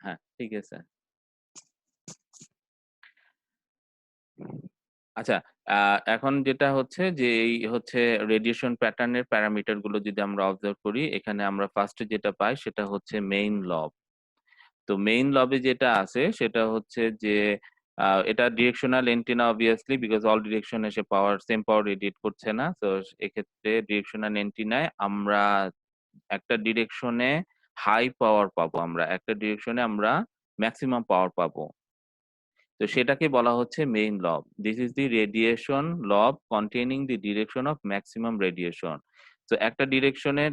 হ্যাঁ, ঠিক আছে। আচ্ছা, এখন যেটা হচ্ছে যে এই হচ্ছে রেডিয়েশন প্যাটার্নের প্যারামিটার গুলো যদি আমরা অবজার্ভ করি, এখানে আমরা ফার্স্ট এ যেটা পাই সেটা হচ্ছে মেইন লব। তো মেইন লবে যেটা আছে সেটা হচ্ছে যে এটা directional antenna obviously because all direction A say same power radiate করছে না। তো এক্ষেত্রে ডিরেকশনাল এন্টেনায় আমরা একটা ডিরেকশনে হাই পাওয়ার পাবো আমরা। একটা ডিরেকশনে আমরা মেক্সিমাম পাওয়ার পাবো। তো সেটাকে বলা হচ্ছে মেইন লব। দিস ইজ দি রেডিয়েশন লব containing the direction of maximum radiation. তো একটা ডিরেকশনে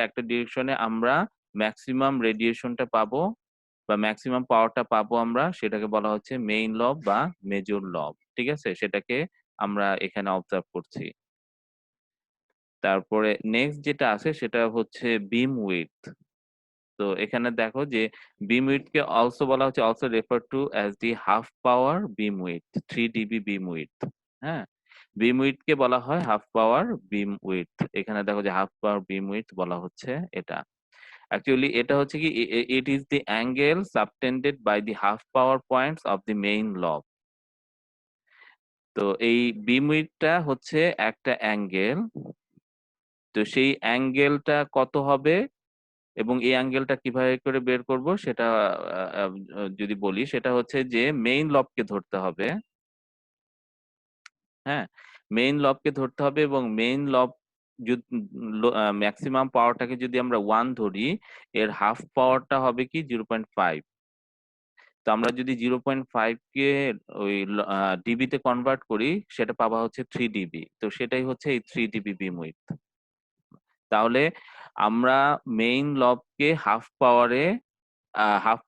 একটা ডিরেকশনে আমরা ম্যাক্সিমাম রেডিয়েশনটা পাবো বা ম্যাক্সিমাম পাওয়ারটা পাবো আমরা, সেটাকে বলা হচ্ছে মেইন লব বা মেজর লব। ঠিক আছে? সেটাকে আমরা এখানে অবজার্ভ করছি। তারপরে নেক্সট যেটা আছে সেটা হচ্ছে বিম উইডথ। তো এখানে দেখো যে বিম উইডথ কে অলসো বলা হচ্ছে also refer to as the half power beam width, 3 DB beam width. হ্যাঁ? বিম উইডথ কে বলা হয় হাফ পাওয়ার বিম উইডথ। এখানে দেখো যে হাফ পাওয়ার বিম উইডথ বলা হচ্ছে এটা। অ্যাকচুয়ালি এটা হচ্ছে কি it is the angle subtended by the half power points of the main lobe. তো এই বিম উইডথটা হচ্ছে একটা অ্যাঙ্গেল। তো সেই অ্যাঙ্গেলটা কত হবে এবং এই অ্যাঙ্গেলটা কিভাবে করে বের করব সেটা আ আ যদি বলি সেটা হচ্ছে যে মেইন লবকে ধরতে হবে। হ্যাঁ? মেইন লবকে ধরতে হবে এবং মেইন লব মেক্সিমাম পাওয়ারটাকে যদি আমরা 1 ধরি, এর হাফ পাওয়ারটা হবে কি 0.5। তো আমরা যদি 0.5 কে ওই ডিবি তে কনভার্ট করি সেটা পাবা হচ্ছে 3 ডিবি। তো সেটাই হচ্ছে এই 3 ডিবি বিম উইডথ। তাহলে আমরা মেইন লবকে হাফ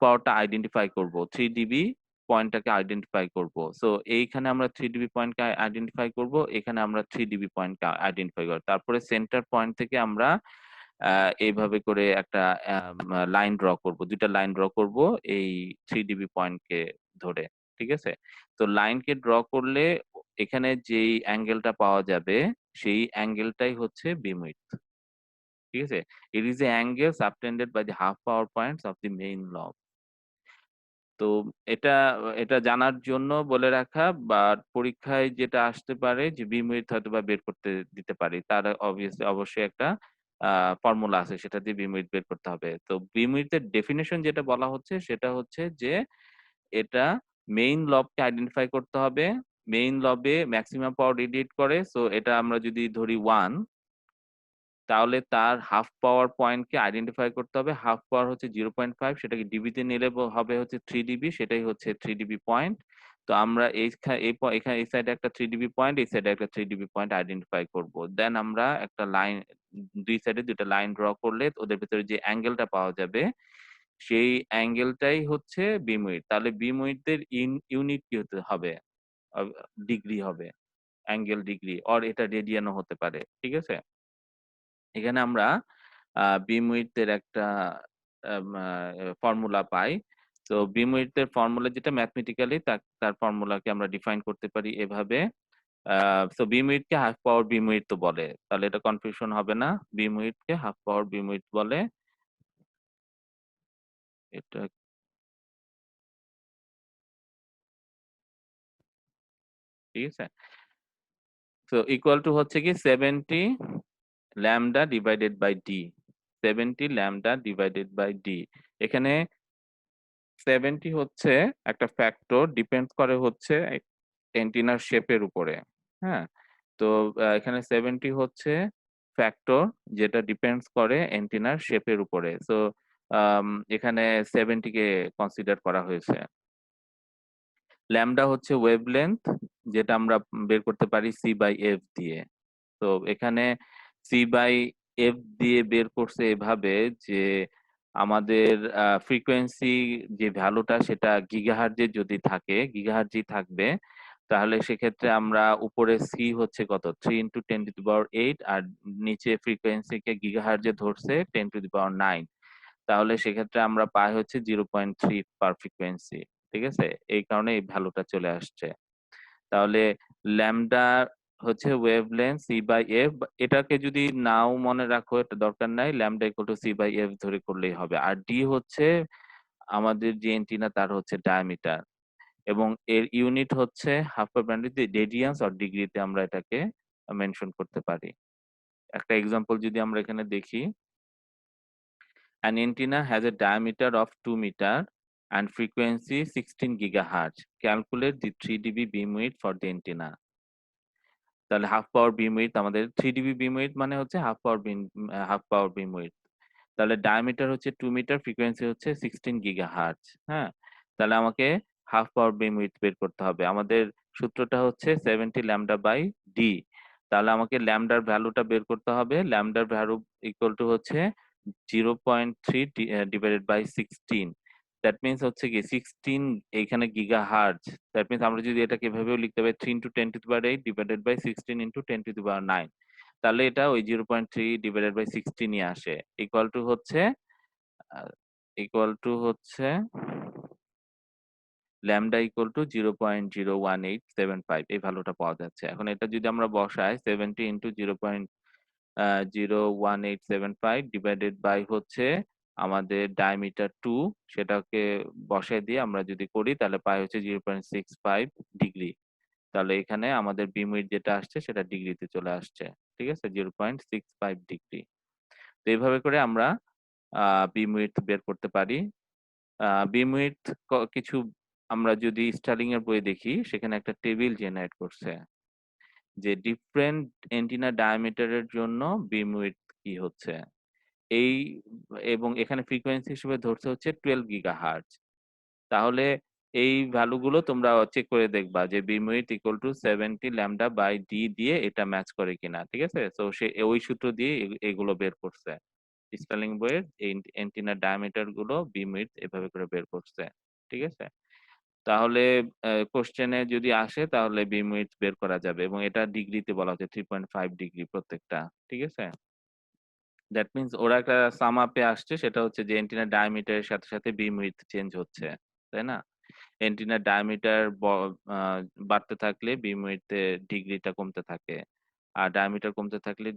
পাওয়ারটা আইডেন্টিফাই করব। 3 ডিবি পয়েন্টটাকে আইডেন্টিফাই করব। সো এইখানে আমরা 3 ডিবি পয়েন্টকে আইডেন্টিফাই করব। এখানে আমরা 3 ডিবি পয়েন্টকে আইডেন্টিফাই করব। তারপরে সেন্টার পয়েন্ট থেকে আমরা আ এইভাবে করে একটা লাইন ড্র করব। ২ টা লাইন ড্র করব এই 3 ডিবি পয়েন্টকে ধরে। ঠিক আছে? তো লাইনকে ড্র করলে এখানে যেই অ্যাঙ্গেলটা পাওয়া যাবে সেই অ্যাঙ্গেলটাই হচ্ছে বিম উইডথ। ঠিক আছে? It is the angle subtended by the half power points of the main lobe. তো এটা এটা জানার জন্য বলে রাখা বা পরীক্ষায় যেটা আসতে পারে যে বিম উইডথ হয়তোবা বের করতে দিতে পারি। তার অবশ্যই একটা আ ফর্মুলা আছে সেটা দিয়ে বিম উইডথ বের করতে হবে। তো বিম উইডথ এর ডেফিনিশন যেটা বলা হচ্ছে সেটা হচ্ছে যে এটা মেইন লবকে আইডেন্টিফাই করতে হবে। মেইন লবে মেক্সিমাম পাওয়ার রেডিয়েট করে। সো এটা আমরা যদি ধরি 1, তাহলে তার হাফ পাওয়ার পয়েন্টকে আইডেন্টিফাই করতে হবে। হাফ পাওয়ার হচ্ছে 0.5, সেটাকে ডিবিতে নিলে হবে হচ্ছে 3 ডিবি, সেটাই হচ্ছে 3 ডিবি পয়েন্ট। তো আমরা এখানে এই সাইডে একটা 3 ডিবি পয়েন্ট, এই সাইডে একটা 3 ডিবি পয়েন্ট আইডেন্টিফাই করব। দেন আমরা একটা লাইন ২ সাইডে ২ টা লাইন ড্র করলে ওদের ভেতরে যে অ্যাঙ্গেলটা পাওয়া যাবে, সেই অ্যাঙ্গেলটাই হচ্ছে বিম উইডথ। তাহলে বিম উইডথ এর ইউনিট কি হতে হবে? আ ডিগ্রি হবে। অ্যাঙ্গেল ডিগ্রি এটা রেডিয়ানও হতে পারে। ঠিক আছে? এখানে আমরা বিম উইডথ এর একটা আম আ ফর্মুলা পাই। তো বিম উইডথ এর ফর্মুলা যেটা ম্যাথমেটিক্যালি তার ফর্মুলাকে আমরা ডিফাইন করতে পারি এভাবে। আ সো বিম উইডথ কে হাফ পাওয়ার বিম উইডথ ও বলে। তাহলে এটা কনফিউশন হবে না। বিম উইডথ কে হাফ পাওয়ার বিম উইডথ বলে। এটা ঠিক আছে? সো ইকুয়াল টু হচ্ছে কি 70 lambda divided by D. 70 lambda divided by D. এখানে 70 হচ্ছে একটা ফ্যাক্টর ডিপেন্ডস করে হচ্ছে অ্যান্টেনার শেপের উপরে। হ্যাঁ? তো এখানে 70 হচ্ছে ফ্যাক্টর যেটা ডিপেন্ডস করে অ্যান্টেনার শেপের উপরে। সো আম এখানে 70 কে কনসিডার করা হয়েছে। ল্যামডা হচ্ছে ওয়েভলেংথ যেটা আমরা বের করতে পারি সি বাই এফ দিয়ে। তো এখানে সি বাই এফ দিয়ে বের করছে এভাবে যে আমাদের ফ্রিকোয়েন্সি যে ভ্যালুটা সেটা গিগাহার্টজ এ যদি থাকে, গিগাহার্টজই থাকবে। তাহলে সেক্ষেত্রে আমরা উপরে সি হচ্ছে কত? 3 × 10⁸ আর নিচে ফ্রিকোয়েন্সিকে গিগাহার্টজ এ ধরছে 10⁹ তাহলে সেক্ষেত্রে আমরা পাই হচ্ছে 0.3 পার ফ্রিকোয়েন্সি। ঠিক আছে? এই কারণে এই ভ্যালুটা চলে আসছে। তাহলে ল্যামডা হচ্ছে ওয়েভলেংথ সি বাই এফ। এটাকে যদি নাও মনে রাখো এটা দরকার নাই। Lambda equal to C by F ধরে করলেই হবে। আর ডি হচ্ছে আমাদের যে অ্যান্টেনা তার হচ্ছে ডায়ামিটার এবং এর ইউনিট হচ্ছে half power bandwidth radiance or ডিগ্রিতে আমরা এটাকে মেনশন করতে পারি। একটা এক্সাম্পল যদি আমরা এখানে দেখি, an antenna has a diameter of 2 meter and frequency 16 gigahertz. Calculate the 3 dB beam width for the antenna. তাহলে হাফ পাওয়ার বিম উইডথ আমাদের 3 ডিবি বিম উইডথ মানে হচ্ছে হাফ পাওয়ার বিম উইডথ। তাহলে ডায়ামিটার হচ্ছে 2 মিটার, ফ্রিকোয়েন্সি হচ্ছে 16 গিগাহার্টজ। হ্যাঁ? তাহলে আমাকে হাফ পাওয়ার বিম উইডথ বের করতে হবে। আমাদের সূত্রটা হচ্ছে 70 ল্যামডা বাই ডি। তাহলে আমাকে ল্যামডার ভ্যালুটা বের করতে হবে। ল্যামডার ভ্যালু ইকুয়াল টু হচ্ছে 0.3 ডিভাইডেড বাই 16। দ্যাট মিনস হচ্ছে কি 16 এইখানে গিগাহার্টজ। দ্যাট মিনস আমরা যদি এটাকে এভাবেও লিখতে পারি 3 into 10 to the power 8 divided by 16 into 10 to the power 9। তাহলে এটা ওই 0.3 ডিভাইডেড বাই 16 ই আসে। ইকুয়াল টু হচ্ছে আ ইকুয়াল টু হচ্ছে ল্যামডা ইকুয়াল টু 0.01875 এই ভ্যালুটা পাওয়া যাচ্ছে। এখন এটা যদি আমরা বসাই 70 ইনটু 0.01875 ডিভাইডেড বাই হচ্ছে আমাদের ডায়ামিটার 2 সেটাকে বসায় দিয়ে আমরা যদি করি তাহলে পাই হচ্ছে 0.65 ডিগ্রি। তাহলে এখানে আমাদের বিম উইডথ যেটা আসছে সেটা ডিগ্রিতে চলে আসছে। ঠিক আছে? 0.65 ডিগ্রি। তো এভাবে করে আমরা বিম উইডথ বের করতে পারি। বিম উইডথ কিছু আমরা যদি স্টার্লিং এর বই দেখি সেখানে একটা টেবিল জেনারেট করছে যে ডিফারেন্ট অ্যান্টেনা ডায়ামিটার এর জন্য বিম উইডথ কি হচ্ছে। এই এবং এখানে ফ্রিকোয়েন্সি হিসেবে ধরছে হচ্ছে 12 গিগাহার্টজ। তাহলে এই ভ্যালু গুলো তোমরা চেক করে দেখবা যে beam width equal to 70 lambda by D দিয়ে এটা ম্যাচ করে কিনা। ঠিক আছে? সো সে ওই সূত্র দিয়ে এগুলো বের করছে। স্টার্লিং বইয়ের এই অ্যান্টেনার ডায়ামিটার গুলো বিম উইডথ এভাবে করে বের করছে। ঠিক আছে? তাহলে কোশ্চেনে যদি আসে তাহলে বিম উইডথ বের করা যাবে এবং এটা ডিগ্রিতে বলা হচ্ছে 3.5 ডিগ্রি প্রত্যেকটা। ঠিক আছে? দ্যাট মিনস ওরা একটা সাম আপ এ আসছে সেটা হচ্ছে যে অ্যান্টেনার ডায়ামিটার এর সাথে, সাথে বিম উইডথ চেঞ্জ হচ্ছে। তাই না? অ্যান্টেনার ডায়ামিটার আ বাড়তে থাকলে বিম উইডথ এর ডিগ্রিটা কমতে থাকে। আর ডায়ামিটার কমতে থাকলে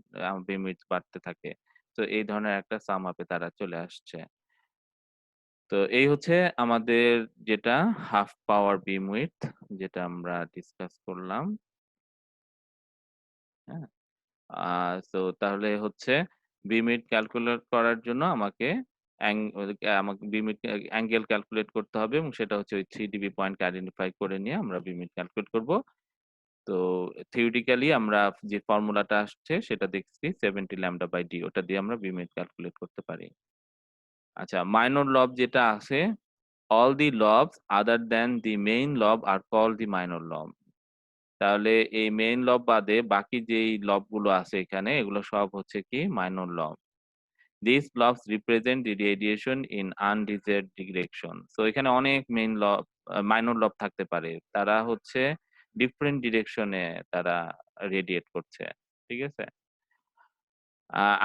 বিম উইডথ বাড়তে থাকে। তো এই ধরনের একটা সাম আপ এ তারা চলে আসছে। তো এই হচ্ছে আমাদের যেটা হাফ পাওয়ার বিম উইডথ যেটা আমরা ডিসকাস করলাম। হ্যাঁ? আ সো তাহলে হচ্ছে বিম উইডথ ক্যালকুলেট করার জন্য আমাকে আমাকে বিম উইডথ অ্যাঙ্গেল ক্যালকুলেট করতে হবে এবং সেটা হচ্ছে ওই 3 ডিবি পয়েন্টকে আইডেন্টিফাই করে নিয়ে আমরা বিম উইডথ ক্যালকুলেট করব। তো থিওরিটিক্যালি আমরা যে ফর্মুলাটা আসছে সেটা দেখছি 70 ল্যামডা বাই ডি ওটা দিয়ে আমরা বিম উইডথ ক্যালকুলেট করতে পারি। আচ্ছা মাইনর লব যেটা আছে all the lobes other than the main lob are called the minor lob. তাহলে এই মেইন লব বাদে বাকি যেই লবগুলো আছে এখানে এগুলো সব হচ্ছে কি মাইনর লব। These lobes represent the radiation in undesired direction. So এখানে অনেক মেইন লব মাইনর লব থাকতে পারে। তারা হচ্ছে ডিফারেন্ট ডিরেকশনে তারা রেডিয়েট করছে। ঠিক আছে?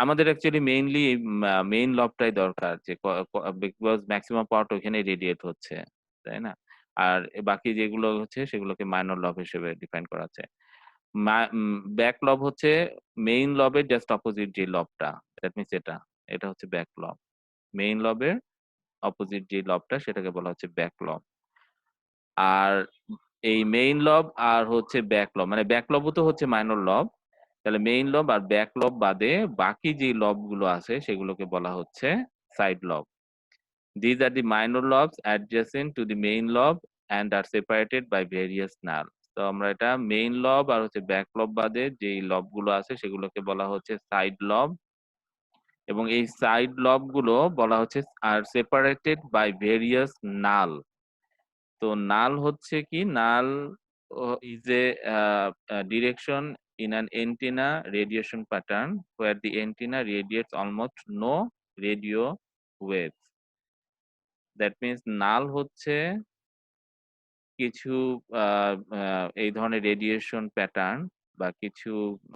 আমাদের অ্যাকচুয়ালি মেইনলি মেইন লবটাই দরকার যে বিকজ মেক্সিমাম পাওয়ারটা ওখানেই রেডিয়েট হচ্ছে। তাই না? আর বাকি যেগুলো হচ্ছে সেগুলোকে মাইনর লব হিসেবে ডিফাইন করা আছে। ব্যাক লব হচ্ছে মেইন লবের জাস্ট অপোজিট যে লবটা। দ্যাট মিনস এটা। এটা হচ্ছে ব্যাক লব। মেইন লবের অপোজিট যে লবটা সেটাকে বলা হচ্ছে ব্যাক লব। আর এই মেইন লব আর হচ্ছে ব্যাক লব মানে ব্যাক লবও তো হচ্ছে মাইনর লব। তাহলে মেইন লব আর ব্যাক লব বাদে বাকি যে লবগুলো আছে সেগুলোকে বলা হচ্ছে সাইড লব। These are the minor lobes adjacent to the main lobe and are separated by various nerves. তো আমরা এটা মেইন লব আর হচ্ছে ব্যাক লব বাদে যেই লবগুলো আছে সেগুলোকে বলা হচ্ছে সাইড লব এবং এই সাইড লবগুলো বলা হচ্ছে আর সেপারেটেড বাই ভেরিয়াস নাল। তো নাল হচ্ছে কি? নাল is a direction in an antenna radiation pattern where the antenna radiates almost no radio waves. That means নাল হচ্ছে কিছু আ আ এই ধরনের রেডিয়েশন প্যাটার্ন বা কিছু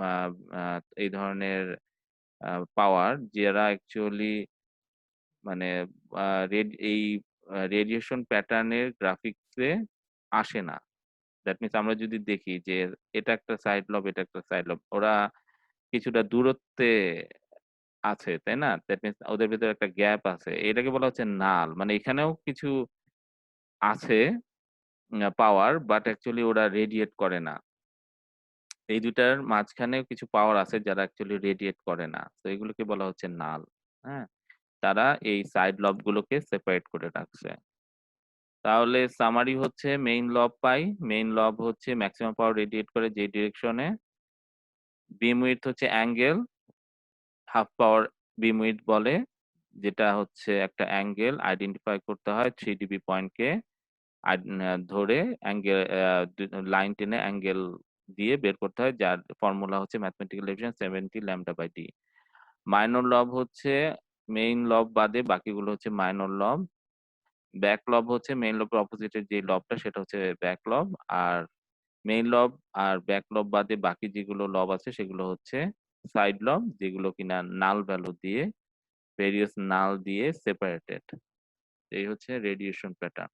আ আ এই ধরনের পাওয়ার যারা অ্যাকচুয়ালি মানে আ এই রেডিয়েশন প্যাটার্ন এর গ্রাফিক্স এ আসে না। দ্যাট মিনস আমরা যদি দেখি যে এটা একটা সাইড লব, এটা একটা সাইড লব। ওরা কিছুটা দূরত্বে আছে, তাই না? দ্যাট মিনস ওদের ভেতরে একটা গ্যাপ আছে। এটাকে বলা হচ্ছে নাল। মানে এখানেও কিছু আছে পাওয়ার বাট অ্যাকচুয়ালি ওরা রেডিয়েট করে না। এই ২ টার মাঝখানেও কিছু পাওয়ার আছে যারা অ্যাকচুয়ালি রেডিয়েট করে না। তো এগুলোকে বলা হচ্ছে নাল। হ্যাঁ? তারা এই সাইড লব গুলোকে সেপারেট করে রাখছে। তাহলে সামারি হচ্ছে মেইন লব পাই। মেইন লব হচ্ছে মেক্সিমাম পাওয়ার রেডিয়েট করে যে ডিরেকশনে। বিম উইডথ হচ্ছে অ্যাঙ্গেল, হাফ পাওয়ার বিম উইডথ বলে। যেটা হচ্ছে একটা অ্যাঙ্গেল আইডেন্টিফাই করতে হয় 3 ডিবি পয়েন্টকে ধরে অ্যাঙ্গেল লাইন টেনে অ্যাঙ্গেল দিয়ে বের করতে হয়। যার ফর্মুলা হচ্ছে mathematical definition 70 lambda by D. Minor lobe হচ্ছে মেইন লব বাদে বাকিগুলো হচ্ছে মাইনর লব। ব্যাক লব হচ্ছে মেইন লবের অপোজিটের যে লবটা সেটা হচ্ছে ব্যাক লব। আর মেইন লব আর ব্যাক লব বাদে বাকি যেগুলো লব আছে সেগুলো হচ্ছে সাইড লব, যেগুলো কিনা নাল ভ্যালু দিয়ে ভেরিয়াস নাল দিয়ে সেপারেটেড। এই হচ্ছে radiation pattern.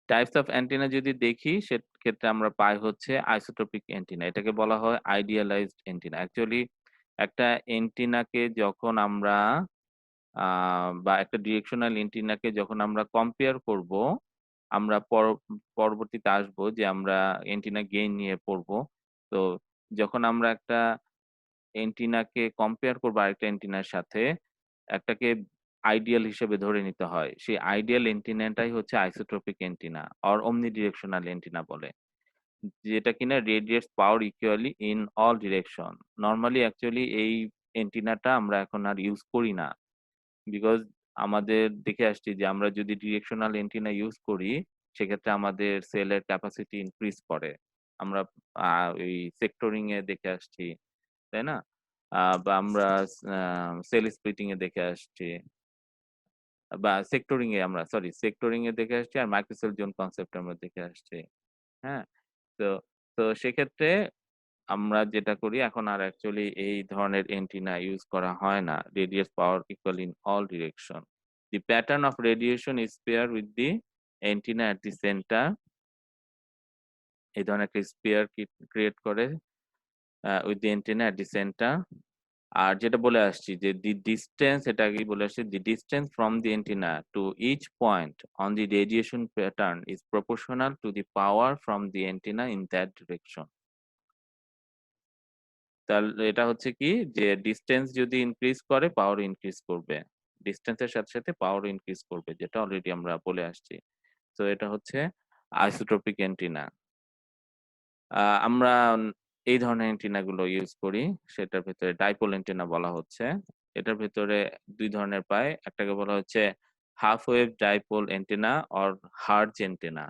Types of antenna যদি দেখি সেক্ষেত্রে আমরা পাই হচ্ছে আইসোট্রপিক অ্যান্টেনা। এটাকে বলা হয় আইডিয়ালাইজড অ্যান্টেনা। অ্যাকচুয়ালি একটা অ্যান্টেনাকে যখন আমরা আ বা একটা ডিরেকশনাল অ্যান্টেনাকে যখন আমরা কম্পেয়ার করব, আমরা পরবর্তীতে আসবো যে আমরা অ্যান্টেনা গেইন নিয়ে পড়বো। তো যখন আমরা একটা অ্যান্টেনাকে কম্পেয়ার করবো আরেকটা অ্যান্টেনার সাথে, একটাকে আইডিয়াল হিসেবে ধরে নিতে হয়। সেই আইডিয়াল অ্যান্টেনাটাই হচ্ছে isotropic antenna or omnidirectional antenna বলে। যেটা কিনা radiates power equally in all direction. Normally actually এই অ্যান্টেনাটা আমরা এখন আর ইউজ করি না। বিকজ আমাদের দেখে আসছি যে আমরা যদি ডিরেকশনাল অ্যান্টেনা ইউজ করি, সেক্ষেত্রে আমাদের সেলের ক্যাপাসিটি ইনক্রিজ করে। আমরা ওই সেক্টরিং এ দেখে আসছি, তাই না? বা আমরা আ সেল স্প্লিটিং এ দেখে আসছি বা সেক্টরিং এ দেখে আসছি আর মাইক্রোসেল জোন কনসেপ্ট আমরা দেখে আসছি। হ্যাঁ? তো তো সেক্ষেত্রে আমরা যেটা করি এখন আর অ্যাকচুয়ালি এই ধরনের অ্যান্টেনা ইউজ করা হয় না। Radius power equal in all direction. The pattern of radiation is paired with the antenna at the center. এই ধরনের একটা স্পিয়ার ক্রিয়েট করে with the antenna at the center. আর যেটা বলে আসছি যে the distance এটা আগেই বলে আসছি the distance from the antenna to each point on the radiation pattern is proportional to the power from the antenna in that direction. তাহলে এটা হচ্ছে কি যে ডিসট্যান্স যদি ইনক্রিজ করে পাওয়ার ইনক্রিজ করবে। ডিসট্যান্সের সাথে, সাথে পাওয়ার ইনক্রিজ করবে যেটা অলরেডি আমরা বলে আসছি। তো এটা হচ্ছে আইসোট্রপিক অ্যান্টেনা। আমরা এই ধরনের অ্যান্টেনা গুলো ইউজ করি। সেটার ভেতরে ডাইপোল অ্যান্টেনা বলা হচ্ছে। এটার ভেতরে ২ ধরনের পাই। একটাকে বলা হচ্ছে half wave dipole antenna or hertz antenna.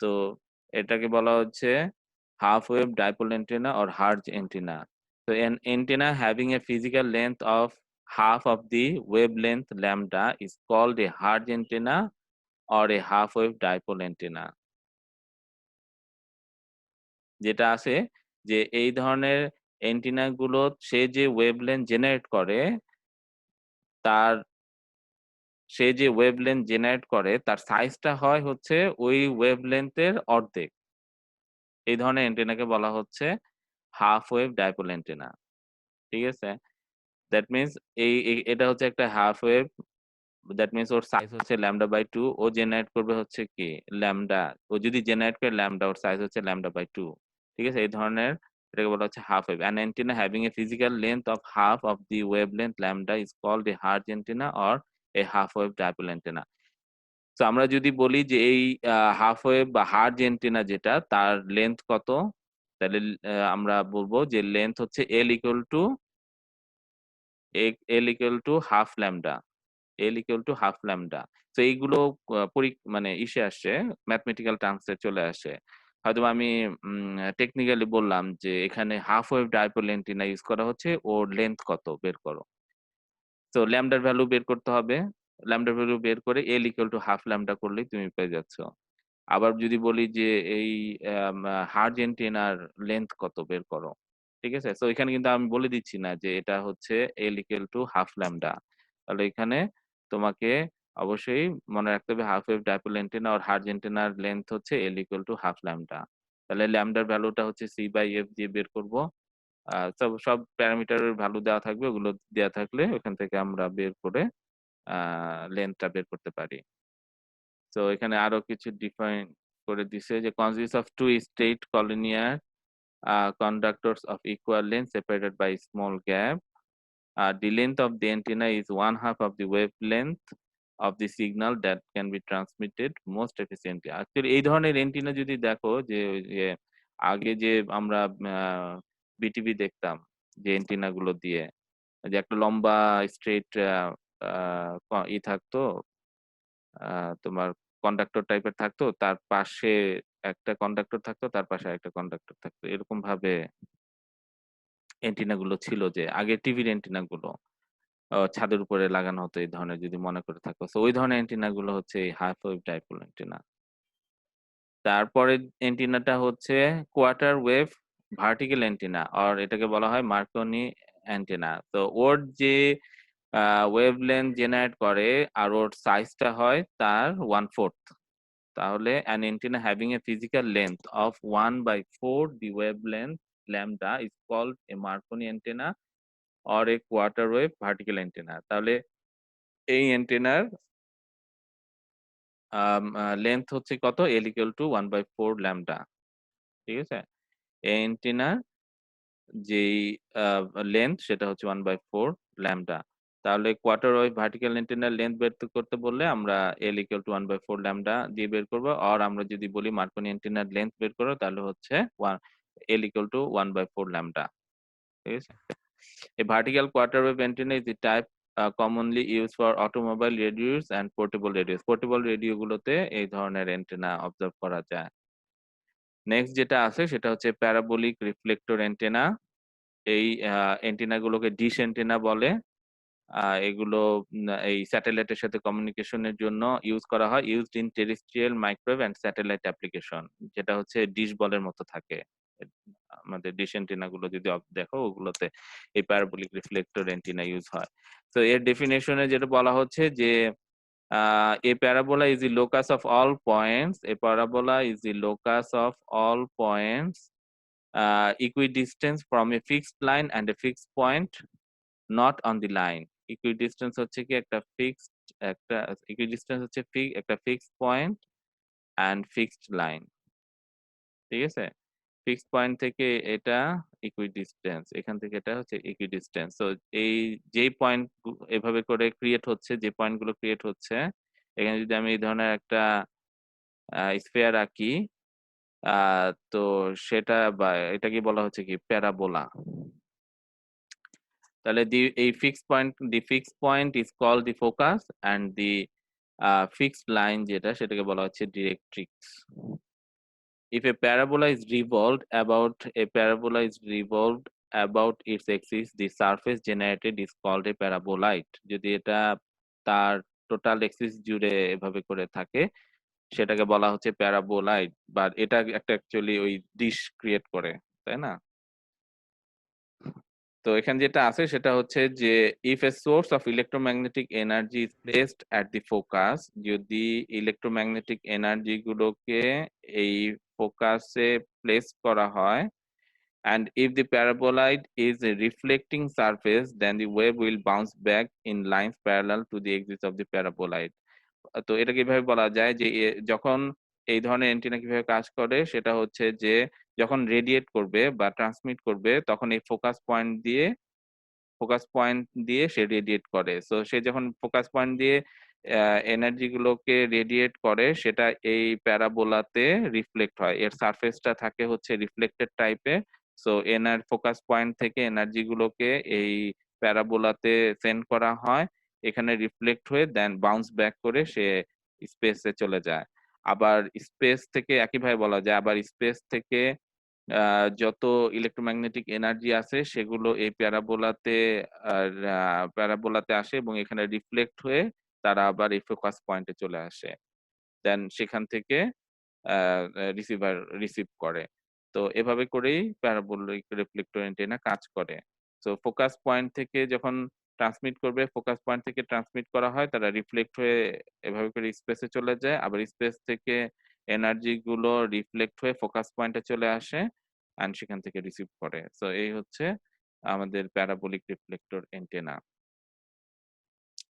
তো এটাকে বলা হচ্ছে half wave dipole antenna or Hertz antenna. So an antenna having a physical length of half of the wavelength lambda is called a Hertz antenna or a half wave dipole antenna. যেটা আছে যে এই ধরনের antenna গুলো সে যে wavelength generate করে তার সে যে ওয়েভলেন্থ জেনারেট করে তার সাইজটা হয় হচ্ছে ওই ওয়েভলেংথ এর অর্ধেক। এই ধরনের অ্যান্টেনাকে বলা হচ্ছে হাফ ওয়েভ ডাইপোল অ্যান্টেনা। ঠিক আছে? দ্যাট মিনস এটা হচ্ছে একটা half wave. That means or size হচ্ছে λ/2 ও জেনারেট করবে হচ্ছে কি ল্যামডা। ও যদি জেনারেট করে ল্যামডা ওর সাইজ হচ্ছে λ/2। ঠিক আছে? এই ধরনের এটাকে বলা হচ্ছে half wave. An antenna having a physical length of half of the wavelength lambda is called a Hertz antenna or a half wave dipole antenna. So আমরা যদি বলি যে এই হাফ ওয়েভ বা হার্জ অ্যান্টেনা যেটা তার লেংথ কত? তাহলে আমরা বলবো যে লেংথ হচ্ছে L equal to half lambda. L equal to half lambda. তো এইগুলো মানে ইসে আসে ম্যাথমেটিক্যাল টার্মস এ চলে আসে। হয়তোবা আমি টেকনিক্যালি বললাম যে এখানে half wave dipole antenna use করা হচ্ছে ওর লেংথ কত বের করো। তো ল্যামডার ভ্যালু বের করতে হবে। ল্যামডার ভ্যালু বের করে L equal to half lambda করলেই তুমি পেয়ে যাচ্ছ। আবার যদি বলি যে এই হার্জ অ্যান্টেনার লেংথ কত বের করো। ঠিক আছে? সো এখানে কিন্তু আমি বলে দিচ্ছি না যে এটা হচ্ছে L equal to half lambda. তাহলে এখানে তোমাকে অবশ্যই মনে রাখতে হবে হাফ ওয়েভ ডাইপোল অ্যান্টেনা আর হার্জ অ্যান্টেনার লেংথ হচ্ছে L equal to half lambda. তাহলে ল্যামডার ভ্যালুটা হচ্ছে C/F দিয়ে বের করব। সব প্যারামিটারের ভ্যালু দেওয়া থাকবে। ওগুলো দেয়া থাকলে ওখান থেকে আমরা বের করে আ লেন্থটা বের করতে পারি। তো এখানে আরো কিছু ডিফাইন করে দিছে যে consists of two straight collinear conductors of equal length separated by small gap. The length of the antenna is one half of the wavelength of the signal that can be transmitted most efficiently. Actually এই ধরনের antenna যদি দেখো যে ওই যে আগে যে আমরা আ বিটিভি দেখতাম যে অ্যান্টেনা গুলো দিয়ে যে একটা লম্বা স্ট্রেইট আ থাকতো আ তোমার কন্ডাক্টর টাইপের থাকতো। তার পাশে একটা কন্ডাক্টর থাকতো, তার পাশে আরেকটা কন্ডাক্টর থাকতো। এরকম ভাবে অ্যান্টেনা গুলো ছিল যে আগের টিভির অ্যান্টেনা গুলো ছাদের উপরে লাগানো হতো এই ধরনের যদি মনে করে থাকো। সো ওই ধরনের অ্যান্টেনা গুলো হচ্ছে এই হাফ ওয়েভ ডাইপোল অ্যান্টেনা। তারপরের অ্যান্টেনাটা হচ্ছে quarter wave vertical antenna or এটাকে বলা হয় মার্কনি অ্যান্টেনা। তো ওর যে আ ওয়েভলেংথ জেনারেট করে আর ওর সাইজটা হয় তার 1/4 তাহলে an antenna having a physical length of 1/4 the wavelength lambda is called a Marconi antenna or a quarter wave vertical antenna তাহলে এই অ্যান্টেনার লেন্থ হচ্ছে কত? L equal to 1/4 lambda ঠিক আছে? এই অ্যান্টেনার যেই আ লেন্থ সেটা হচ্ছে 1/4 ল্যাম্বডা। তাহলে কোয়ার্টার ওয়েভ ভার্টিক্যাল অ্যান্টেনার লেন্থ বের করতে বললে আমরা L equal to 1/4 ল্যাম্বডা দিয়ে বের করব। আর আমরা যদি বলি মার্কনি অ্যান্টেনার লেন্থ বের করো তাহলে হচ্ছে L equal to 1/4 ল্যাম্বডা। ঠিক আছে? A vertical quarter wave antenna is the type commonly used for automobile radios and portable radios. Portable radio গুলোতে এই ধরনের অ্যান্টেনা অবজার্ভ করা যায়। নেক্সট যেটা আছে সেটা হচ্ছে প্যারাবোলিক রিফ্লেক্টর অ্যান্টেনা। এই অ্যান্টেনা গুলোকে ডিশ অ্যান্টেনা বলে। এগুলো এই স্যাটেলাইটের সাথে কমিউনিকেশনের জন্য ইউজ করা হয়। Used in terrestrial microwave and satellite application. যেটা হচ্ছে ডিশ বলের মতো থাকে। এ আমাদের ডিশ অ্যান্টেনা গুলো যদি দেখো ওগুলোতে এই প্যারাবোলিক রিফ্লেক্টর অ্যান্টেনা ইউজ হয়। তো এর ডেফিনিশন এ যেটা বলা হচ্ছে যে a parabola is the locus of all points. A parabola is the locus of all points equidistant from a fixed line and a fixed point not on the line. Equidistance হচ্ছে কি একটা equidistance হচ্ছে একটা fixed point and fixed line. ঠিক আছে? Fixed point থেকে এটা equidistance এখান থেকে এটা হচ্ছে equidistance. সো এই যেই পয়েন্ট এভাবে করে ক্রিয়েট হচ্ছে, যে পয়েন্ট গুলো ক্রিয়েট হচ্ছে, এখানে যদি আমি এই ধরনের একটা স্ফিয়ার আঁকি আ তো সেটা বা এটাকে বলা হচ্ছে কি প্যারাবোলা। তাহলে the fixed point is called the focus and the fixed line যেটা সেটাকে বলা হচ্ছে directrix. If a parabola is revolved about its axis, the surface generated is called a paraboloid. যদি এটা তার টোটাল এক্সিস জুড়ে এভাবে করে থাকে সেটাকে বলা হচ্ছে প্যারাবোলাইড বা এটা একটা অ্যাকচুয়ালি ওই ডিশ ক্রিয়েট করে, তাই না? তো এখানে যেটা আছে সেটা হচ্ছে যে if a source of electromagnetic energy is placed at the focus যদি ইলেক্ট্রোম্যাগনেটিক এনার্জি গুলোকে এই ফোকাসে প্লেস করা হয় and if the paraboloid is a reflecting surface then the wave will bounce back in lines parallel to the axis of the paraboloid. তো এটাকে এভাবে বলা যায় যে যখন এই ধরনের অ্যান্টেনা কিভাবে কাজ করে সেটা হচ্ছে যে যখন রেডিয়েট করবে বা ট্রান্সমিট করবে তখন এই ফোকাস পয়েন্ট দিয়ে সে রেডিয়েট করে। সো সে যখন ফোকাস পয়েন্ট দিয়ে এনার্জি গুলোকে রেডিয়েট করে সেটা এই প্যারাবোলাতে রিফ্লেক্ট হয়। এর সারফেসটা থাকে হচ্ছে রিফ্লেক্টেড টাইপের। সো ফোকাস পয়েন্ট থেকে এনার্জি গুলোকে এই প্যারাবোলাতে সেন্ড করা হয়। এখানে রিফ্লেক্ট হয়ে দেন বাউন্স ব্যাক করে সে স্পেসে চলে যায়। আবার স্পেস থেকে একইভাবে বলা যায় আবার স্পেস থেকে যত ইলেক্ট্রোম্যাগনেটিক এনার্জি আছে সেগুলো এই প্যারাবোলাতে আসে এবং এখানে রিফ্লেক্ট হয়ে তারা আবার এই ফোকাস পয়েন্টে চলে আসে। দেন সেখান থেকে আ রিসিভার রিসিভ করে। তো এভাবে করেই প্যারাবোলিক রিফ্লেক্টর অ্যান্টেনা কাজ করে। সো ফোকাস পয়েন্ট থেকে যখন ট্রান্সমিট করবে, ফোকাস পয়েন্ট থেকে ট্রান্সমিট করা হয়, তারা রিফ্লেক্ট হয়ে এভাবে করে স্পেসে চলে যায়। আবার স্পেস থেকে এনার্জি গুলো রিফ্লেক্ট হয়ে ফোকাস পয়েন্টে চলে আসে। অ্যান্ড সেখান থেকে রিসিভ করে। সো এই হচ্ছে আমাদের প্যারাবোলিক রিফ্লেক্টর অ্যান্টেনা।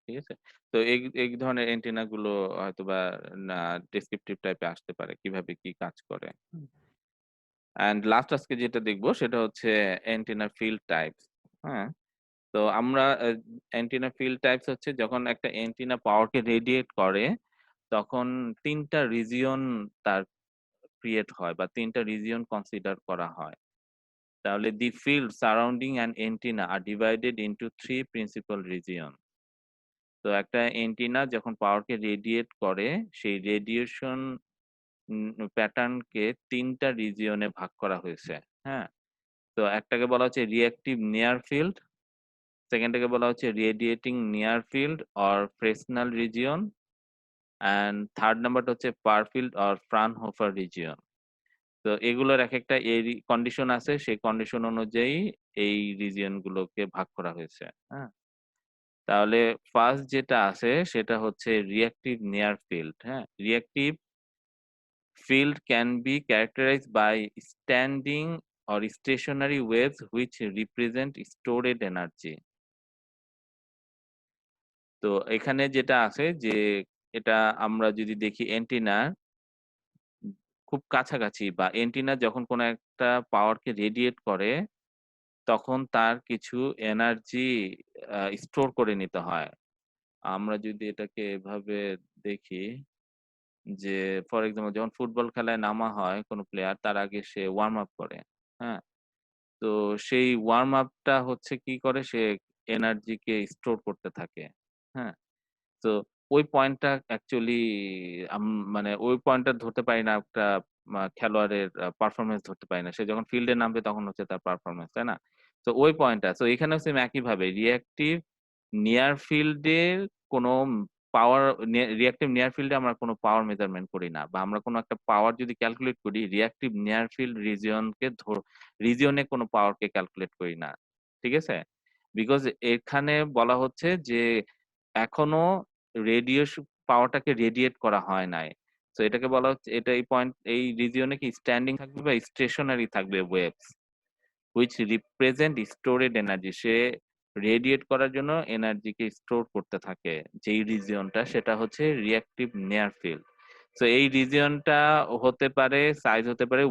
ঠিক আছে? তো এই ধরনের অ্যান্টেনা গুলো হয়তোবা না ডেসক্রিপটিভ টাইপে আসতে পারে। কিভাবে কি কাজ করে। অ্যান্ড লাস্ট আজকে যেটা দেখব সেটা হচ্ছে অ্যান্টেনা ফিল্ড টাইপস। হ্যাঁ? তো আমরা অ্যান্টেনা ফিল্ড টাইপস হচ্ছে যখন একটা অ্যান্টেনা পাওয়ারকে রেডিয়েট করে, তখন ৩ টা রিজিয়ন তার ক্রিয়েট হয় বা ৩ টা রিজিয়ন কনসিডার করা হয়। তাহলে the field surrounding an antenna are divided into 3 principal region. তো একটা অ্যান্টেনা যখন পাওয়ারকে রেডিয়েট করে, সেই রেডিয়েশন প্যাটার্নকে ৩ টা রিজিয়নে ভাগ করা হয়েছে। হ্যাঁ? তো একটাকে বলা হচ্ছে রিঅ্যাক্টিভ নিয়ার ফিল্ড, সেকেন্ডটাকে বলা হচ্ছে radiating near field or Fresnel region and third নাম্বারটা হচ্ছে far field or Fraunhofer region. তো এগুলোর একেকটা কন্ডিশন আছে, সেই কন্ডিশন অনুযায়ী এই রিজিয়ন গুলোকে ভাগ করা হয়েছে। হ্যাঁ? তাহলে ফার্স্ট যেটা আছে সেটা হচ্ছে রিঅ্যাক্টিভ নিয়ার ফিল্ড। হ্যাঁ? Reactive field can be characterized by standing or stationary waves which represent stored energy. তো এখানে যেটা আছে যে এটা আমরা যদি দেখি অ্যান্টেনার খুব কাছাকাছি বা অ্যান্টেনা যখন কোনো একটা পাওয়ারকে রেডিয়েট করে, তখন তার কিছু এনার্জি স্টোর করে নিতে হয়। আমরা যদি এটাকে এভাবে দেখি যে ফর এক্সাম্পল যখন ফুটবল খেলায় নামা হয় কোনো প্লেয়ার তার আগে সে ওয়ার্ম আপ করে। হ্যাঁ? তো সেই ওয়ার্ম আপটা হচ্ছে কি করে সে এনার্জিকে স্টোর করতে থাকে। হ্যাঁ? তো ওই পয়েন্টটা অ্যাকচুয়ালি আম মানে ওই পয়েন্টটা ধরতে পারি না একটা খেলোয়াড়ের পারফরম্যান্স ধরতে পারি না। সে যখন ফিল্ডে নামবে তখন হচ্ছে তার পারফরম্যান্স, তাই না? তো ওই পয়েন্টটা। সো এখানেও সেম একইভাবে রিঅ্যাক্টিভ নিয়ার ফিল্ডের কোনো পাওয়ার রিঅ্যাক্টিভ নিয়ার ফিল্ডে আমরা কোনো পাওয়ার মেজারমেন্ট করি না। বা আমরা কোনো একটা পাওয়ার যদি ক্যালকুলেট করি রিঅ্যাক্টিভ নিয়ার ফিল্ড রিজিয়নে কোনো পাওয়ারকে ক্যালকুলেট করি না। ঠিক আছে? বিকজ এখানে বলা হচ্ছে যে এখনো পাওয়ারটাকে রেডিয়েট করা হয় নাই। সো এটাকে বলা হচ্ছে এটা এই রিজিয়নে কি স্ট্যান্ডিং থাকবে বা স্টেশনারি থাকবে waves which represent stored energy. Say radiate করার জন্য এনার্জিকে স্টোর করতে থাকে। যেই রিজিয়নটা সেটা হচ্ছে রিঅ্যাক্টিভ নিয়ার ফিল্ড। সো এই রিজিয়নটা হতে পারে সাইজ হতে পারে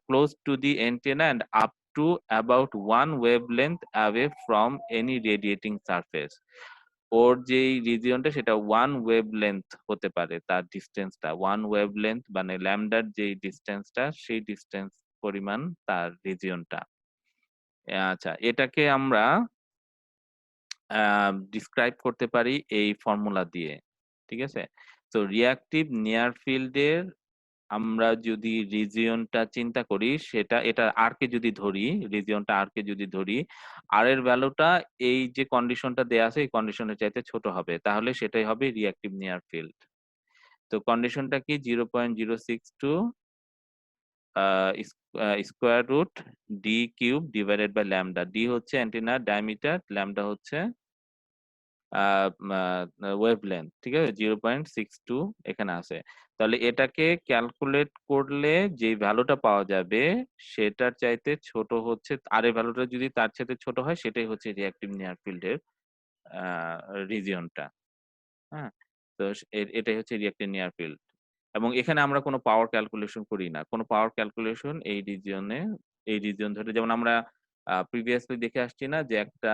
close to the antenna and up to about 1 wavelength away from any radiating surface. ওর যেই রিজিয়নটা সেটা 1 ওয়েভলেংথ হতে পারে তার ডিসট্যান্সটা। 1 ওয়েভলেংথ মানে ল্যামডার যেই ডিসট্যান্সটা সেই ডিসট্যান্স পরিমাণ তার রিজিয়নটা। আচ্ছা এটাকে আমরা আ ডিসক্রাইব করতে পারি এই ফর্মুলা দিয়ে। ঠিক আছে? তো রিঅ্যাক্টিভ নিয়ার ফিল্ড এর আমরা যদি রিজিয়নটা চিন্তা করি এটা R কে যদি ধরি, রিজিয়নটা R কে যদি ধরি, R এর ভ্যালুটা এই যে কন্ডিশনটা দেয়া আছে এই কন্ডিশনের চাইতে ছোট হবে। তাহলে সেটাই হবে রিঅ্যাক্টিভ নিয়ার ফিল্ড। তো কন্ডিশনটা কি 0.062 uh square root D cube divided by lambda. D হচ্ছে অ্যান্টেনার ডায়ামিটার, ল্যামডা হচ্ছে আ মা ওয়েভলেংথ, ঠিক আছে? 0.62 এখানে আছে। তাহলে এটাকে ক্যালকুলেট করলে যেই ভ্যালুটা পাওয়া যাবে সেটার চাইতে ছোট হচ্ছে আর এর ভ্যালুটা যদি তার চাইতে ছোট হয় সেটাই হচ্ছে রিঅ্যাক্টিভ নিয়ার ফিল্ড এর আ রিজিয়নটা। হ্যাঁ? তো এটাই হচ্ছে রিঅ্যাক্টিভ নিয়ার ফিল্ড। এবং এখানে আমরা কোনো পাওয়ার ক্যালকুলেশন করি না। কোনো পাওয়ার ক্যালকুলেশন এই রিজিয়ন ধরে যেমন আমরা প্রিভিয়াসলি দেখে আসছি না যে একটা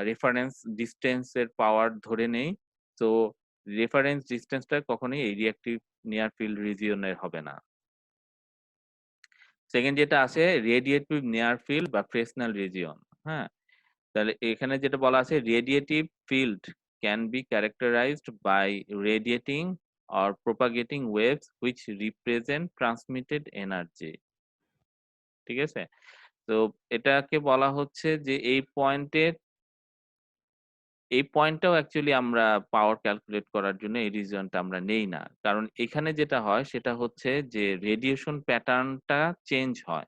রেফারেন্স ডিসট্যান্স এর পাওয়ার ধরে নেই। তো রেফারেন্স ডিসট্যান্সটা কখনোই এই রিঅ্যাক্টিভ নিয়ার ফিল্ড রিজিয়ন এর হবে না। সেকেন্ড যেটা আছে রেডিয়েটিভ নিয়ার ফিল্ড বা ফ্রেসনাল রিজিয়ন। হ্যাঁ? তাহলে এখানে যেটা বলা আছে radiative field can be characterized by radiating or propagating waves which represent transmitted energy. ঠিক আছে? তো এটাকে বলা হচ্ছে যে এই পয়েন্টটাও অ্যাকচুয়ালি আমরা পাওয়ার ক্যালকুলেট করার জন্য এই রিজিয়নটা আমরা নেই না। কারণ এখানে যেটা হয় সেটা হচ্ছে যে রেডিয়েশন প্যাটার্নটা চেঞ্জ হয়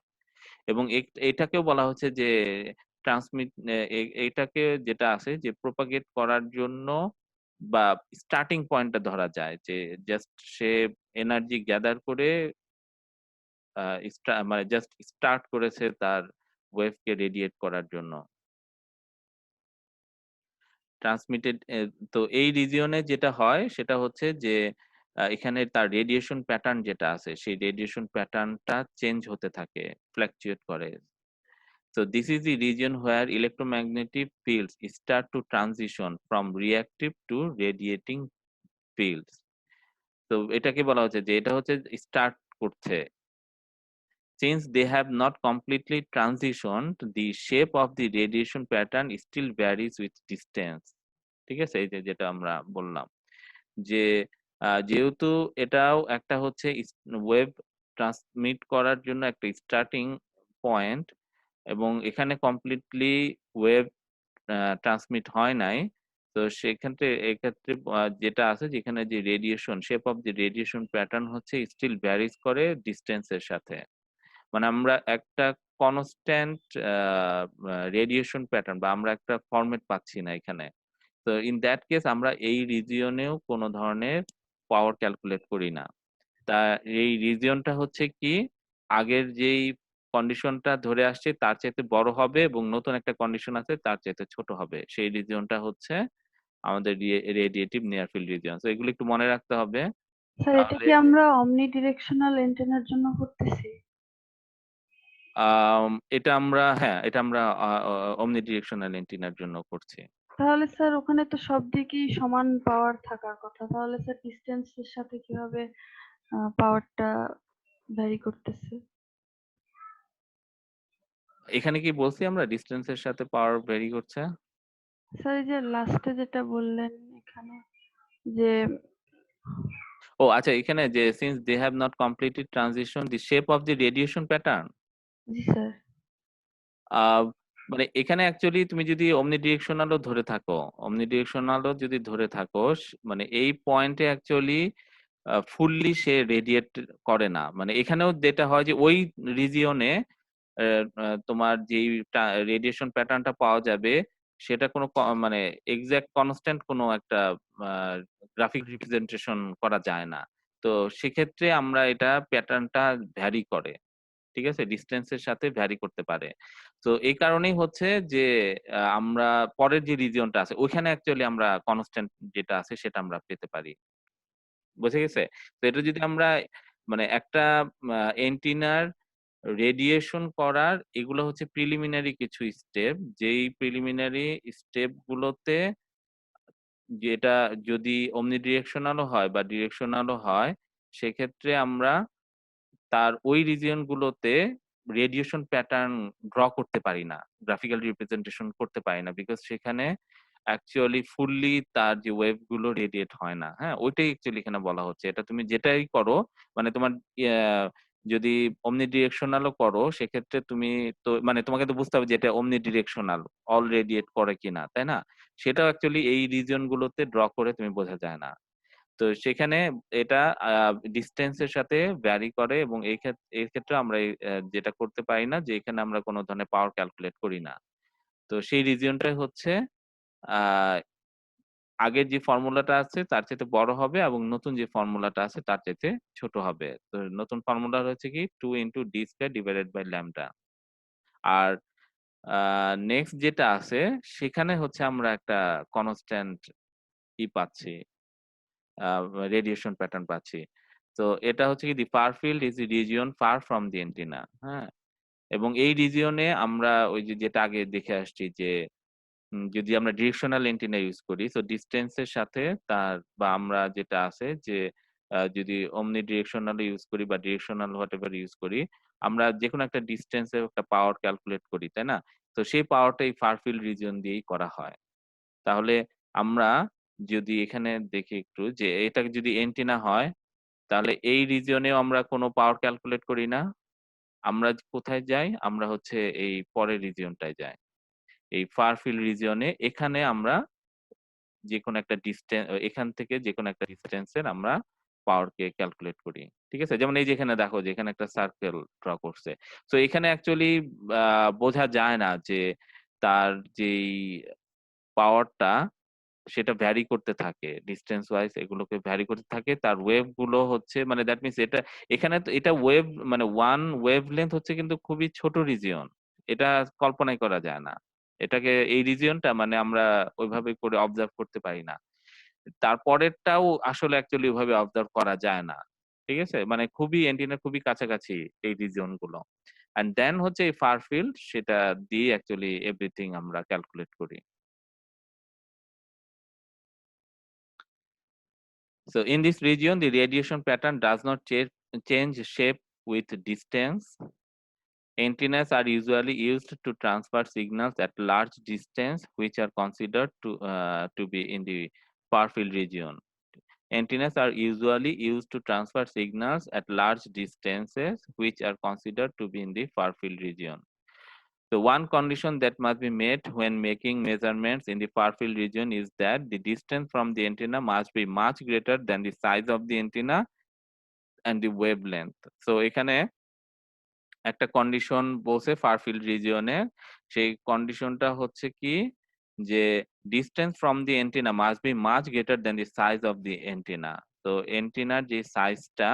এবং এটাকেও বলা হচ্ছে যে ট্রান্সমিট এ এ এটাকে যেটা আছে যে প্রপাগেট করার জন্য বা স্টার্টিং পয়েন্টটা ধরা যায় যে জাস্ট সে এনার্জি গ্যাদার করে মানে জাস্ট স্টার্ট করেছে তার ওয়েভকে রেডিয়েট করার জন্য। ট্রান্সমিটেড তো এই রিজিয়নে যেটা হয় সেটা হচ্ছে যে এখানে তার রেডিয়েশন প্যাটার্ন যেটা আছে সেই রেডিয়েশন প্যাটার্নটা চেঞ্জ হতে থাকে, ফ্লাকচুয়েট করে। So this is the region where electromagnetic fields start to transition from reactive to radiating fields. তো এটাকে বলা হচ্ছে যে এটা হচ্ছে স্টার্ট করছে। Since they have not completely transitioned, the shape of the radiation pattern still varies with distance. ঠিক আছে? এই যে যেটা আমরা বললাম যে যেহেতু এটাও একটা হচ্ছে ওয়েভ ট্রান্সমিট করার জন্য একটা স্টার্টিং পয়েন্ট এবং এখানে কমপ্লিটলি ওয়েভ ট্রান্সমিট হয় নাই। তো সেক্ষেত্রে এক্ষেত্রে যেটা আছে যেখানে যে radiation shape of the radiation pattern হচ্ছে স্টিল ভ্যারিজ করে ডিসট্যান্স এর সাথে। মানে আমরা একটা কনস্ট্যান্ট রেডিয়েশন প্যাটার্ন বা আমরা একটা ফরমেট পাচ্ছি না এখানে। তো ইন দ্যাট কেস আমরা এই রিজিয়নেও কোনো ধরনের পাওয়ার ক্যালকুলেট করি না। তা এই রিজিয়নটা হচ্ছে কি আগের যেই কন্ডিশনটা ধরে আসছে তার চাইতে বড় হবে এবং নতুন একটা কন্ডিশন আছে তার চাইতে ছোট হবে। সেই রিজিয়নটা হচ্ছে আমাদের রেডিয়েটিভ নিয়ার ফিল্ড রিজিয়ন। তো এগুলো একটু মনে রাখতে হবে। স্যার এটা তাহলে কি আমরা অমনি ডিরেকশনাল এন্টেনার জন্য করতেছি? এটা আমরা হ্যাঁ, এটা আমরা omni directional antenna র জন্য করছি। তাহলে স্যার ওখানে তো সব দিকেই সমান পাওয়ার থাকার কথা, তাহলে স্যার ডিস্টেন্সের সাথে কিভাবে পাওয়ারটা ভ্যারি করতেছে? এখানে কি বলছি আমরা ডিসট্যান্স এর সাথে পাওয়ার ভ্যারি করছে? স্যার এই যে লাস্টে যেটা বললেন এখানে যে ও আচ্ছা এখানে যে since they have not completed transition the shape of the radiation pattern জি স্যার। আ মানে এখানে অ্যাকচুয়ালি তুমি যদি omnidirectional ও ধরে থাকো, omnidirectional ও যদি ধরে থাকো মানে এই পয়েন্টে অ্যাকচুয়ালি ফুললি সে রেডিয়েট করে না। মানে এখানেও যেটা হয় যে ওই রিজিয়নে অ্যা আ তোমার যেই রেডিয়েশন প্যাটার্নটা পাওয়া যাবে সেটা কোনো মানে এক্সাক্ট কনস্ট্যান্ট কোনো একটা আ গ্রাফিক রিপ্রেজেন্টেশন করা যায় না। তো সেক্ষেত্রে আমরা এটা প্যাটার্নটা ভ্যারি করে। ঠিক আছে? ডিসট্যান্স এর সাথে ভ্যারি করতে পারে। তো এই কারণেই হচ্ছে যে আমরা পরের যে রিজিয়নটা আছে ওইখানে অ্যাকচুয়ালি আমরা কনস্ট্যান্ট যেটা আছে সেটা আমরা পেতে পারি। বোঝা গেছে? তো এটা যদি আমরা মানে একটা এন্টিনার রেডিয়েশন করার এগুলো হচ্ছে প্রিলিমিনারি কিছু স্টেপ। যেই প্রিলিমিনারি স্টেপ গুলোতে যেটা যদি omnidirectional ও হয় বা ডিরেকশনাল ও হয় সেক্ষেত্রে আমরা তার ওই রিজিয়ন গুলোতে রেডিয়েশন প্যাটার্ন ড্র করতে পারি না। গ্রাফিক্যাল রিপ্রেজেন্টেশন করতে পারি না। বিকজ সেখানে অ্যাকচুয়ালি ফুললি তার যে ওয়েভ গুলো রেডিয়েট হয় না। হ্যাঁ? ওইটাই অ্যাকচুয়ালি এখানে বলা হচ্ছে। এটা তুমি যেটাই করো মানে তোমার ইয়া যদি omnidirectional ও করো সেক্ষেত্রে তুমি তো মানে তোমাকে তো বুঝতে হবে যে এটা omnidirectional অল রেডিয়েট করে কিনা, তাই না? সেটাও অ্যাকচুয়ালি এই রিজিয়ন গুলোতে ড্র করে তুমি বোঝা যায় না। তো সেখানে এটা আ ডিসট্যান্স এর সাথে ভ্যারি করে এবং এই ক্ষেত্রে আমরা যেটা করতে পারি না যে এখানে আমরা কোন ধরনের পাওয়ার ক্যালকুলেট করি না। তো সেই রিজিয়নটাই হচ্ছে আ আগের যে ফর্মুলাটা আছে তার চাইতে বড় হবে এবং নতুন যে ফর্মুলাটা আছে তার চাইতে ছোট হবে। তো নতুন ফর্মুলা হচ্ছে কি 2 * d² ডিভাইডেড বাই ল্যামডা। আর আ নেক্সট যেটা আছে সেখানে হচ্ছে আমরা একটা কনস্ট্যান্ট পাচ্ছি। আ রেডিয়েশন প্যাটার্ন পাচ্ছি। তো এটা হচ্ছে কি the far field is the region far from the antenna হ্যাঁ? এবং এই রিজিয়নে আমরা ওই যে যেটা আগে দেখে আসছি যে যদি আমরা ডিরেকশনাল এন্টেনা ইউজ করি সো ডিসট্যান্স এর সাথে তার বা আমরা যেটা আছে যে যদি omni ডিরেকশনাল ইউজ করি বা ডিরেকশনাল হোয়াটএভার ইউজ করি, আমরা যেকোনো একটা ডিসট্যান্স এর একটা পাওয়ার ক্যালকুলেট করি, তাই না? তো সেই পাওয়ারটা এই ফার ফিল্ড রিজিয়ন দিয়েই করা হয়। তাহলে আমরা যদি এখানে দেখি একটু যে এটা যদি এন্টেনা হয়, তাহলে এই রিজিয়নেও আমরা কোনো পাওয়ার ক্যালকুলেট করি না। আমরা কোথায় যাই? আমরা হচ্ছে এই পরের রিজিয়নটায় যাই। এই ফার ফিল্ড রিজিয়নে এখানে আমরা যেকোনো একটা এখান থেকে যেকোনো একটা ডিসট্যান্স এর আমরা পাওয়ার কে ক্যালকুলেট করি। ঠিক আছে? যেমন এই যে এখানে দেখো যে এখানে একটা সার্কেল ড্র করছে। সো এখানে অ্যাকচুয়ালি বোঝা যায় না যে তার যেই পাওয়ারটা সেটা ভ্যারি করতে থাকে। ডিসট্যান্স ওয়াইজ এগুলোকে ভ্যারি করতে থাকে। তার ওয়েভ গুলো হচ্ছে মানে দ্যাট মিনস এখানে তো এটা ওয়েভ মানে ওয়ান ওয়েভলেংথ হচ্ছে কিন্তু খুবই ছোট রিজিয়ন। এটা কল্পনাই করা যায় না। এটাকে এই রিজিয়নটা মানে আমরা ওইভাবে করে অবজার্ভ করতে পারি না। তারপরেরটাও আসলে অ্যাকচুয়ালি ওইভাবে অবজার্ভ করা যায় না। ঠিক আছে? মানে খুবই অ্যান্টেনার খুবই কাছাকাছি এই রিজিয়ন গুলো। অ্যান্ড দেন হচ্ছে এই ফার ফিল্ড সেটা দিয়ে অ্যাকচুয়ালি এভরিথিং আমরা ক্যালকুলেট করি। So in this region, the radiation pattern does not change shape with distance. Antennas are usually used to transfer signals at large distance, which are considered to be in the far field region. Antennas are usually used to transfer signals at large distances, which are considered to be in the far field region. So one condition that must be met when making measurements in the far field region is that the distance from the antenna must be much greater than the size of the antenna and the wavelength. So এখানে একটা condition বলছে fur field রিজিয়নে, সেই কন্ডিশনটা হচ্ছে কি যে distance from the antenna must B much greater than the size of the antenna. তো এন্টিনার যে সাইজটা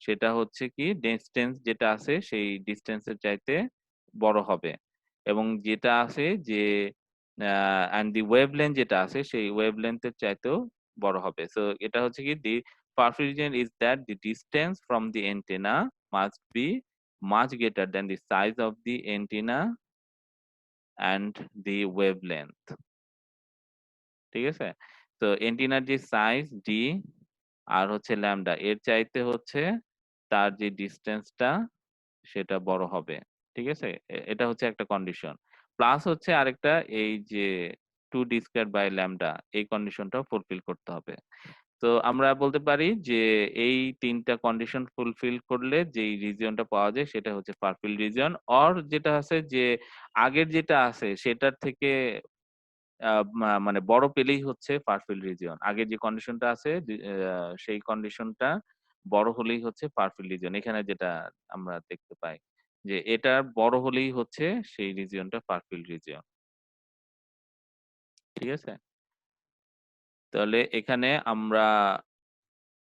সেটা হচ্ছে কি ডিসটেন্স যেটা আছে সেই ডিসটেন্সের চাইতে বড় হবে এবং যেটা আছে যে অ্যান্ড দি ওয়েভলেন্থ যেটা আছে সেই ওয়েভলেন্থের চাইতেও বড় হবে। সো এটা হচ্ছে কি the far field region is that the distance from the antenna must be much greater than the size of the antenna and the wavelength. ঠিক আছে? তো এন্টিনার যে সাইজ ডি আর হচ্ছে ল্যামডা এর চাইতে হচ্ছে তার যে ডিসটেন্সটা সেটা বড় হবে। ঠিক আছে? এটা হচ্ছে একটা কন্ডিশন। প্লাস হচ্ছে আরেকটা এই যে 2d স্কয়ার বাই ল্যামডা এই কন্ডিশনটাও ফুলফিল করতে হবে। তো আমরা বলতে পারি যে এই ৩ টা কন্ডিশন ফুলফিল করলে যেই রিজিয়নটা পাওয়া যায় সেটা হচ্ছে ফার ফিল্ড রিজিয়ন। অর যেটা আছে যে আগের যেটা আছে সেটার থেকে আ মানে বড় পেলেই হচ্ছে ফার ফিল্ড রিজিয়ন। আগে যে কন্ডিশনটা আছে সেই কন্ডিশনটা বড় হলেই হচ্ছে ফার ফিল্ড রিজিয়ন। এখানে যেটা আমরা দেখতে পাই যে এটা বড় হলেই হচ্ছে সেই রিজিয়নটা ফার ফিল্ড রিজিয়ন। ঠিক আছে? তাহলে এখানে আমরা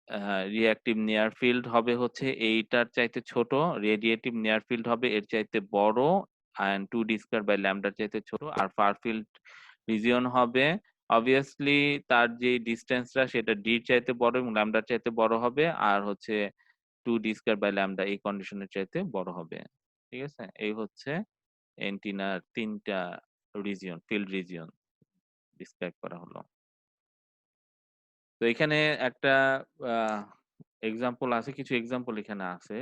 হ্যাঁ, রিঅ্যাক্টিভ নিয়ার ফিল্ড হবে হচ্ছে এইটার চাইতে ছোট, রেডিয়েটিভ নিয়ার ফিল্ড হবে এর চাইতে বড় অ্যান্ড 2d স্কয়ার বাই ল্যামডার চাইতে ছোট আর ফার ফিল্ড রিজিয়ন হবে obviously তার যে ডিসটেন্সটা সেটা d এর চাইতে বড় এবং ল্যামডার চাইতে বড় হবে আর হচ্ছে 2d স্কয়ার বাই ল্যামডা এই কন্ডিশনের চাইতে বড় হবে। ঠিক আছে? এই হচ্ছে অ্যান্টেনার ৩ টা রিজিয়ন, ফিল্ড রিজিয়ন ডিসক্রাইব করা হলো। তো এখানে একটা আ এক্সাম্পল আছে, কিছু এক্সাম্পল এখানে আছে।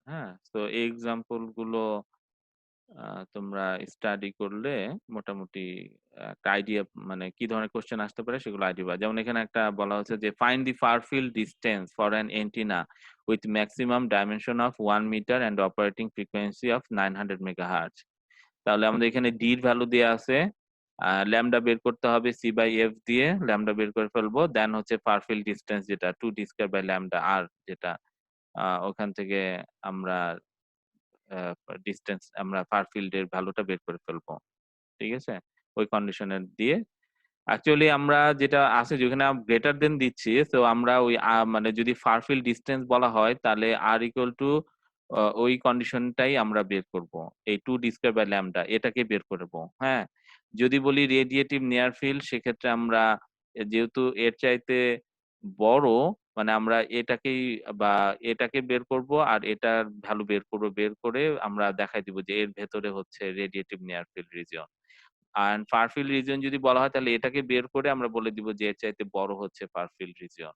হ্যাঁ? তো এই এক্সাম্পল গুলো আ তোমরা স্টাডি করলে মোটামুটি একটা আইডিয়া মানে কি ধরনের কোয়েশ্চেন আসতে পারে সেগুলো আইডিয়া পাওয়া। যেমন এখানে একটা বলা হচ্ছে যে find the far field distance for an antenna with maximum dimension of 1 metre and operating frequency of 900 megahertz. তাহলে আমাদের এখানে ডি এর ভ্যালু দেয়া আছে। ল্যামডা বের করতে হবে সি বাই এফ দিয়ে ল্যামডা বের করে ফেলবো। দেন হচ্ছে ফার ফিল্ড ডিসট্যান্স যেটা 2d স্কয়ার বাই ল্যামডা আর যেটা ওখান থেকে আমরা ডিসট্যান্স আমরা ফার ফিল্ড এর ভ্যালুটা বের করে ফেলবো। ঠিক আছে? ওই কন্ডিশনের দিয়ে অ্যাকচুয়ালি আমরা যেটা আছে যেখানে গ্রেটার দেন দিচ্ছি সো আমরা ওই মানে যদি ফার ফিল্ড ডিসট্যান্স বলা হয় তাহলে r ইকুয়াল টু ওই কন্ডিশনটাই আমরা বের করব। এই 2d স্কয়ার বাই ল্যামডা এটাকে বের করব। হ্যাঁ? যদি বলি রেডিয়েটিভ নিয়ার ফিল্ড সেক্ষেত্রে আমরা যেহেতু এর চাইতে বড় মানে আমরা এটাকেই বা এটাকে বের করব আর এটার ভ্যালু বের করব। বের করে আমরা দেখাই দিব যে এর ভেতরে হচ্ছে radiative near field region. And far field region যদি বলা হয় তাহলে এটাকে বের করে আমরা বলে দিব যে এর চাইতে বড় হচ্ছে ফার ফিল্ড রিজিয়ন।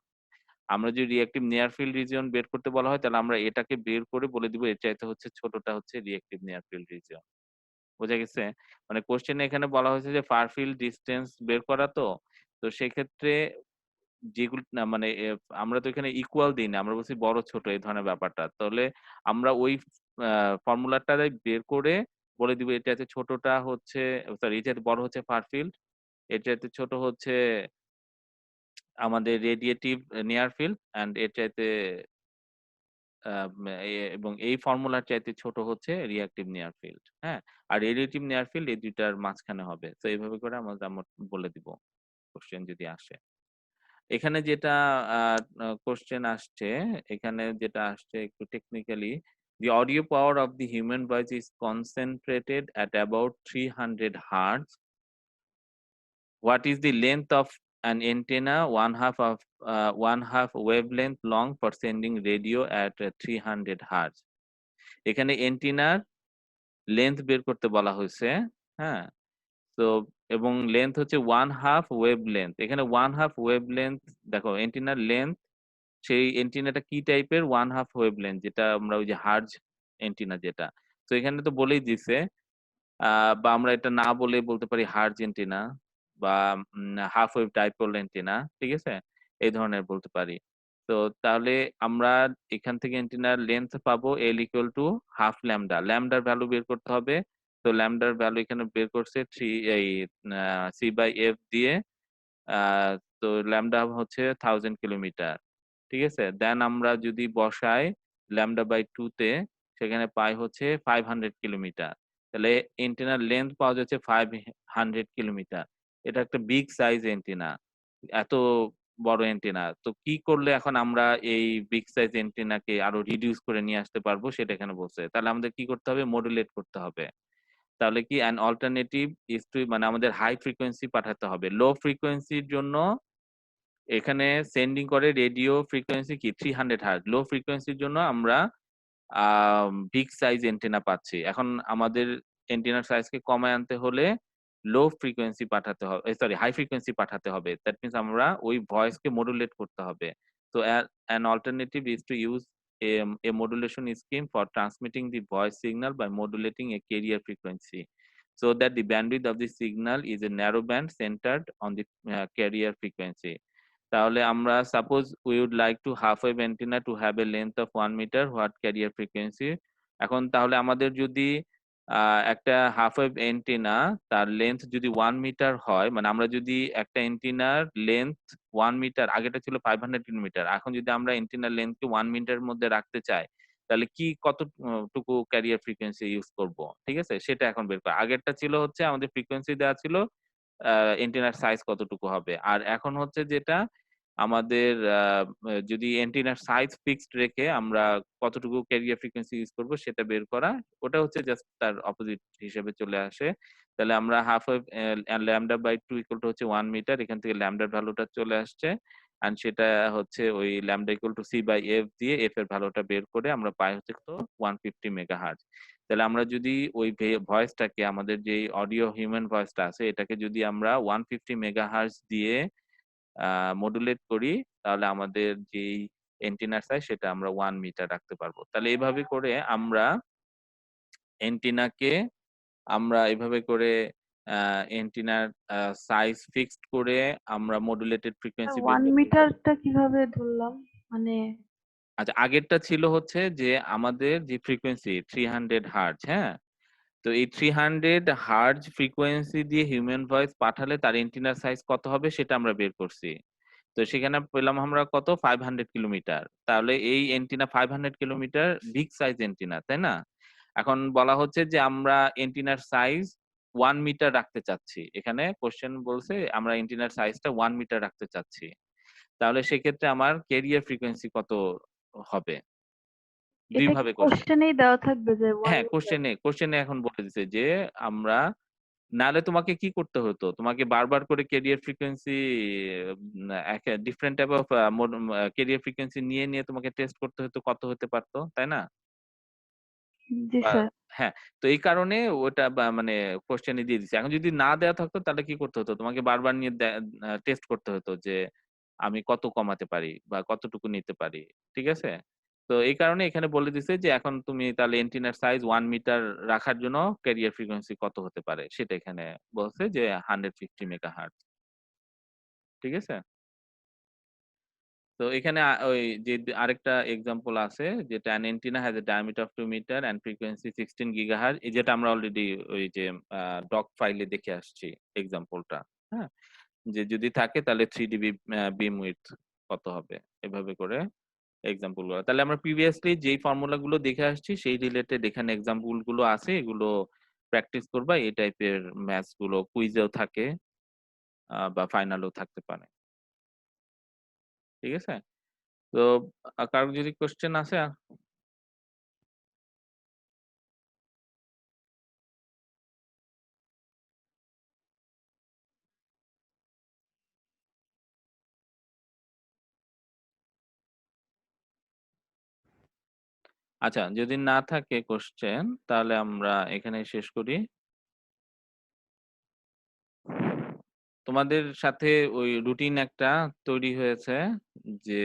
আমরা যদি রিঅ্যাক্টিভ নিয়ার ফিল্ড রিজিয়ন বের করতে বলা হয় তাহলে আমরা এটাকে বের করে বলে দিব এর চাইতে হচ্ছে ছোটটা হচ্ছে রিঅ্যাক্টিভ নিয়ার ফিল্ড রিজিয়ন। বোঝা গেছে? মানে কোয়েশ্চেনে এখানে বলা হয়েছে যে ফার ফিল্ড ডিসট্যান্স বের করা তো। তো সেক্ষেত্রে যেগুলো না মানে আমরা তো এখানে ইকুয়াল দেই না। আমরা বলছি বড় ছোট এই ধরনের ব্যাপারটা। তাহলে আমরা ওই ফর্মুলাটাই বের করে বলে দিব এর চাইতে ছোটটা হচ্ছে সরি এর চাইতে বড় হচ্ছে ফার ফিল্ড, এর চাইতে ছোট হচ্ছে আমাদের রেডিয়েটিভ নিয়ার ফিল্ড অ্যান্ড এর চাইতে এবং এই ফর্মুলার চাইতে ছোট হচ্ছে রিঅ্যাক্টিভ নিয়ার ফিল্ড। হ্যাঁ? আর রেডিয়েটিভ নিয়ার ফিল্ড এই ২ টার মাঝখানে হবে। তো এভাবে করে আমরা বলে দিব কোশ্চেন। কোশ্চেন যদি আসে। এখানে যেটা কোশ্চেন আসছে, এখানে যেটা আসছে একটু technically, the audio power of the human voice is concentrated at about 300 hertz. What is the length of an antenna? One half wavelength long for sending radio at 300 hertz. এখানে এন্টিনার লেন্থ বের করতে বলা হয়েছে। হ্যাঁ, তো এবং লেন্থ হচ্ছে one half wave length. এখানে ওয়ান হাফ ওয়েভ লেন্থ, দেখো এন্টিনার লেন্থ, সেই এন্টিনাটা কি টাইপের, ওয়ান হাফ ওয়েভ লেন্থ, যেটা আমরা ওই যে হার্জ এন্টিনা যেটা। তো এখানে তো বলেই দিছে, বা আমরা এটা না বলে বলতে পারি হার্জ এন্টিনা বা হাফ ওয়েভ ডাইপোল এন্টিনা, ঠিক আছে, এই ধরনের বলতে পারি। তো তাহলে আমরা এখান থেকে এন্টিনার লেন্থ পাবো L equal to half lambda. ল্যামডার ভ্যালু বের করতে হবে। তো ল্যামডার ভ্যালু এখানে বের করছে থ্রি, এই সি বাই এফ দিয়ে। আহ, তো ল্যামডা হচ্ছে 1000 কিলোমিটার, ঠিক আছে। দেন আমরা যদি বসাই ল্যামডা বাই টু তে, সেখানে পাই হচ্ছে 500 কিলোমিটার। তাহলে এন্টেনার লেন্থ পাওয়া যাচ্ছে 500 কিলোমিটার। এটা একটা বিগ সাইজ এন্টেনা, এত বড় এন্টেনা। তো কি করলে এখন আমরা এই বিগ সাইজ এন্টেনাকে আরো রিডিউস করে নিয়ে আসতে পারবো, সেটা এখানে বলছে। তাহলে আমাদের কি করতে হবে, মডুলেট করতে হবে। তাহলে কি অ্যান অল্টারনেটিভ ইজ টু, মানে আমাদের হাই ফ্রিকোয়েন্সি পাঠাতে হবে। লো ফ্রিকোয়েন্সির জন্য এখানে সেন্ডিং করে রেডিও ফ্রিকোয়েন্সি কি 300 হার্জ। লো ফ্রিকোয়েন্সির জন্য আমরা বিগ সাইজ এন্টেনা পাচ্ছি। এখন আমাদের এন্টেনার সাইজকে কমায় আনতে হলে লো ফ্রিকোয়েন্সি পাঠাতে হবে, সরি হাই ফ্রিকোয়েন্সি পাঠাতে হবে। দ্যাট মিনস আমরা ওই ভয়েসকে মডুলেট করতে হবে। তো an alternative is to use a modulation scheme for transmitting the voice signal by modulating a carrier frequency so that the bandwidth of the signal is a narrow band centered on the carrier frequency. তাহলে আমরা suppose we would like to half wave antenna to have a length of 1 metre, what carrier frequency. এখন তাহলে আমাদের যদি একটা half wave antenna, তার length যদি 1 metre হয়, মানে আমরা যদি একটা অ্যান্টেনার লেন্থ 1 মিটার, আগেটা ছিল 500 কিলোমিটার, এখন যদি আমরা অ্যান্টেনার লেন্থকে 1 মিটারের মধ্যে রাখতে চাই, তাহলে কি কতটুকু ক্যারিয়ার ফ্রিকোয়েন্সি ইউজ করব, ঠিক আছে, সেটা এখন বের করা। আগেরটা ছিল হচ্ছে আমাদের ফ্রিকোয়েন্সি দেওয়া ছিল, এন্টেনার সাইজ কতটুকু হবে। আর এখন হচ্ছে যেটা আমাদের যদি এন্টেনার সাইজ ফিক্সড রেখে আমরা কতটুকু ক্যারিয়ার ফ্রিকোয়েন্সি ইউজ করব সেটা বের করা, ওটা হচ্ছে জাস্ট তার অপোজিট হিসেবে চলে আসে। তাহলে আমরা half wave lambda by two equal to হচ্ছে 1 মিটার, এখান থেকে ল্যামডার ভ্যালুটা চলে আসছে। এন্ড সেটা হচ্ছে ওই lambda equal to C by F দিয়ে এফ এর ভ্যালুটা বের করে আমরা পাই হচ্ছে তো 150 মেগাহার্জ। তাহলে আমরা যদি ওই ভয়েসটাকে, আমাদের যে অডিও হিউম্যান ভয়েসটা আছে, এটাকে যদি আমরা 150 মেগাহার্জ দিয়ে মডুলেট করি, তাহলে আমাদের যেই এন্টিনার সাইজ সেটা আমরা 1 মিটার রাখতে পারবো। তাহলে এইভাবে করে আমরা এন্টিনাকে, আমরা এভাবে করে এন্টিনার সাইজ ফিক্সড করে আমরা মডুলেটেড ফ্রিকোয়েন্সি বের ওয়ান করতে পারি। মিটারটা কিভাবে ধরলাম, মানে আচ্ছা, আগেরটা ছিল হচ্ছে যে আমাদের যে ফ্রিকোয়েন্সি 300 হার্জ, হ্যাঁ, তো এই 300 হার্জ ফ্রিকোয়েন্সি দিয়ে হিউম্যান ভয়েস পাঠালে তার এন্টিনার সাইজ কত হবে সেটা আমরা বের করছি। তো সেখানে পেলাম আমরা কত, 500 কিলোমিটার। তাহলে এই antenna 500 kilometre big size antenna, তাই না? এখন বলা হচ্ছে যে আমরা এন্টিনার সাইজ 1 মিটার রাখতে চাচ্ছি। এখানে কোশ্চেন বলছে আমরা এন্টিনার সাইজটা 1 মিটার রাখতে চাচ্ছি। তাহলে সেক্ষেত্রে আমার ক্যারিয়ার ফ্রিকোয়েন্সি কত হবে? দুই এটা কি ভাবে কোশ্চেন। কোশ্চেনেই দেওয়া থাকবে যে ওয়ান হ্যাঁ, মিটার? কোশ্চেনে এখন বলে দিছে যে আমরা, নাহলে তোমাকে কি করতে হতো? তোমাকে বারবার করে career frequency, different type of career frequency নিয়ে তোমাকে টেস্ট করতে হতো কত হতে পারতো, তাই না? জি বা স্যার। হ্যাঁ, তো এই কারণে ওটা মানে কোশ্চেনে দিয়ে দিছে। এখন যদি না দেয়া থাকতো তাহলে কি করতে হতো? তোমাকে বারবার নিয়ে টেস্ট করতে হতো যে আমি কত কমাতে পারি বা কতটুকু নিতে পারি। ঠিক আছে? তো এই কারণে এখানে বলে দিছে যে এখন তুমি তাহলে এন্টিনার সাইজ 1 মিটার রাখার জন্য ক্যারিয়ার ফ্রিকোয়েন্সি কত হতে পারে সেটা এখানে বলছে যে 150 মেগাহার্টজ। ঠিক আছে? তো এখানে ওই যে আরেকটা এক্সাম্পল আছে, যেটা an antenna has a diameter of 2 meter and frequency 16 gigahertz, এই যেটা আমরা অলরেডি ওই যে ডক ফাইলে দেখে আসছি এক্সাম্পলটা। হ্যাঁ? যে যদি থাকে তাহলে 3 ডিবি বিম উইডথ কত হবে? এভাবে করে এক্সাম্পল গুলো। তাহলে আমরা প্রিভিয়াসলি যেই ফর্মুলা গুলো দেখে আসছি সেই রিলেটেড এখানে এক্সাম্পল গুলো আছে, এগুলো প্র্যাকটিস করবা। এই টাইপের ম্যাথস গুলো কুইজেও থাকে। বা ফাইনালও থাকতে পারে। ঠিক আছে? তো কারো যদি কোয়েশ্চেন আছে? আচ্ছা, যদি না থাকে কোয়েশ্চেন তাহলে আমরা এখানেই শেষ করি। তোমাদের সাথে ওই রুটিন একটা তৈরি হয়েছে যে